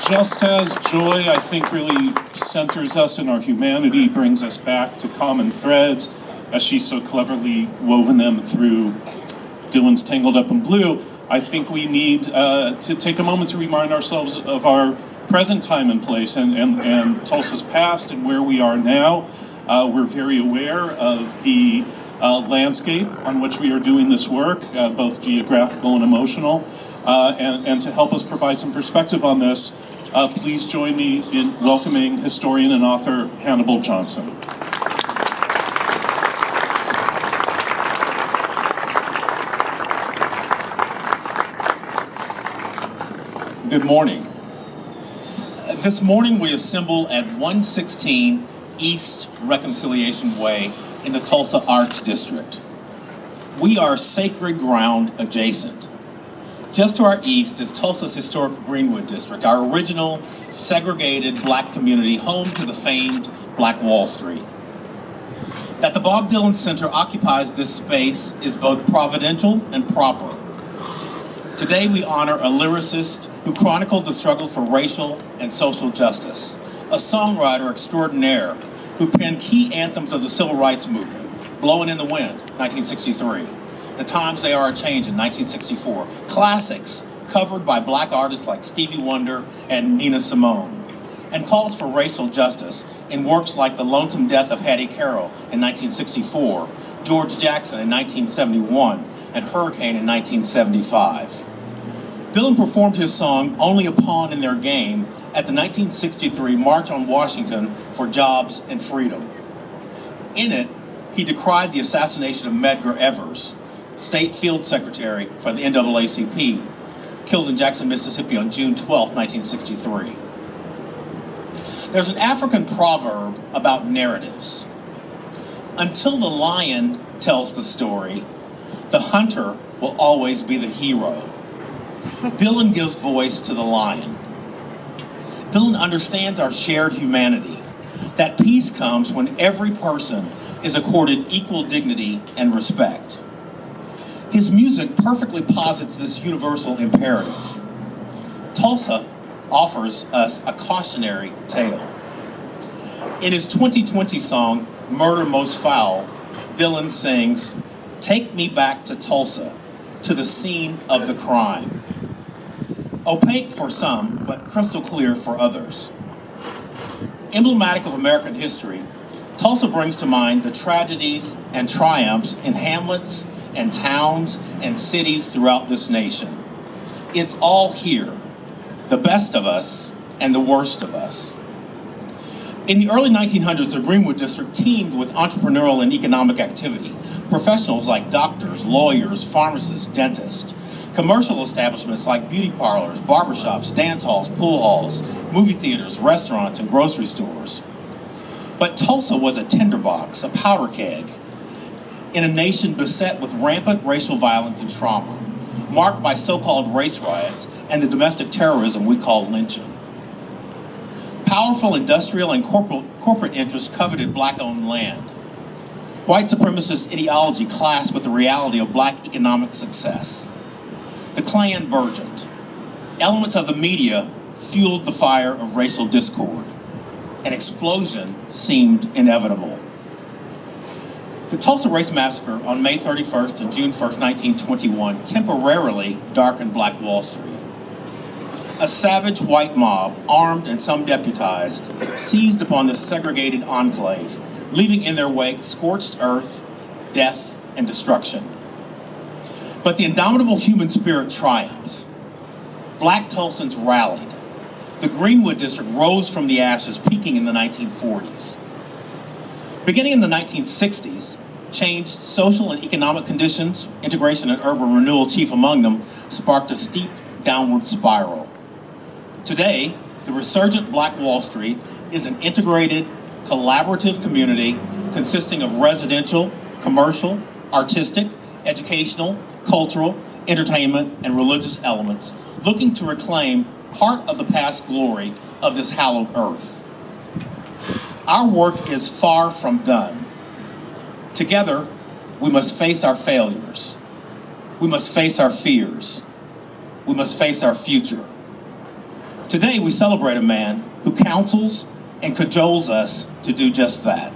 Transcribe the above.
Just as joy, I think, really centers us in our humanity, brings us back to common threads, as she so cleverly woven them through Dylan's Tangled Up in Blue, I think we need to take a moment to remind ourselves of our present time and place and Tulsa's past and where we are now. We're very aware of the landscape on which we are doing this work, both geographical and emotional. And to help us provide some perspective on this, please join me in welcoming historian and author Hannibal Johnson. Good morning. This morning we assemble at 116 East Reconciliation Way in the Tulsa Arts District. We are sacred ground adjacent. Just to our east is Tulsa's historic Greenwood District, our original segregated black community home to the famed Black Wall Street. That the Bob Dylan Center occupies this space is both providential and proper. Today we honor a lyricist who chronicled the struggle for racial and social justice, a songwriter extraordinaire who penned key anthems of the civil rights movement, Blowin' in the Wind, 1963, The Times They Are a-Changin', 1964, classics covered by black artists like Stevie Wonder and Nina Simone, and calls for racial justice in works like The Lonesome Death of Hattie Carroll in 1964, George Jackson in 1971, and Hurricane in 1975. Dylan performed his song, Only a Pawn in Their Game, at the 1963 March on Washington for Jobs and Freedom. In it, he decried the assassination of Medgar Evers, State Field Secretary for the NAACP, killed in Jackson, Mississippi on June 12, 1963. There's an African proverb about narratives. Until the lion tells the story, the hunter will always be the hero. Dylan gives voice to the lion. Dylan understands our shared humanity, that peace comes when every person is accorded equal dignity and respect. His music perfectly posits this universal imperative. Tulsa offers us a cautionary tale. In his 2020 song, Murder Most Foul, Dylan sings, "Take me back to Tulsa, to the scene of the crime." Opaque for some, but crystal clear for others. Emblematic of American history, Tulsa brings to mind the tragedies and triumphs in hamlets and towns and cities throughout this nation. It's all here, the best of us and the worst of us. In the early 1900s, the Greenwood District teemed with entrepreneurial and economic activity. Professionals like doctors, lawyers, pharmacists, dentists. Commercial establishments like beauty parlors, barbershops, dance halls, pool halls, movie theaters, restaurants, and grocery stores. But Tulsa was a tinderbox, a powder keg, in a nation beset with rampant racial violence and trauma, marked by so-called race riots and the domestic terrorism we call lynching. Powerful industrial and corporate interests coveted black-owned land. White supremacist ideology clashed with the reality of black economic success. The Klan burgeoned. Elements of the media fueled the fire of racial discord. An explosion seemed inevitable. The Tulsa Race Massacre on May 31st and June 1st, 1921 temporarily darkened Black Wall Street. A savage white mob, armed and some deputized, seized upon this segregated enclave, leaving in their wake scorched earth, death, and destruction. But the indomitable human spirit triumphed. Black Tulsans rallied. The Greenwood District rose from the ashes, peaking in the 1940s. Beginning in the 1960s, changed social and economic conditions, integration and urban renewal chief among them, sparked a steep downward spiral. Today, the resurgent Black Wall Street is an integrated, collaborative community consisting of residential, commercial, artistic, educational, cultural, entertainment, and religious elements, looking to reclaim part of the past glory of this hallowed earth. Our work is far from done. Together, we must face our failures. We must face our fears. We must face our future. Today, we celebrate a man who counsels and cajoles us to do just that.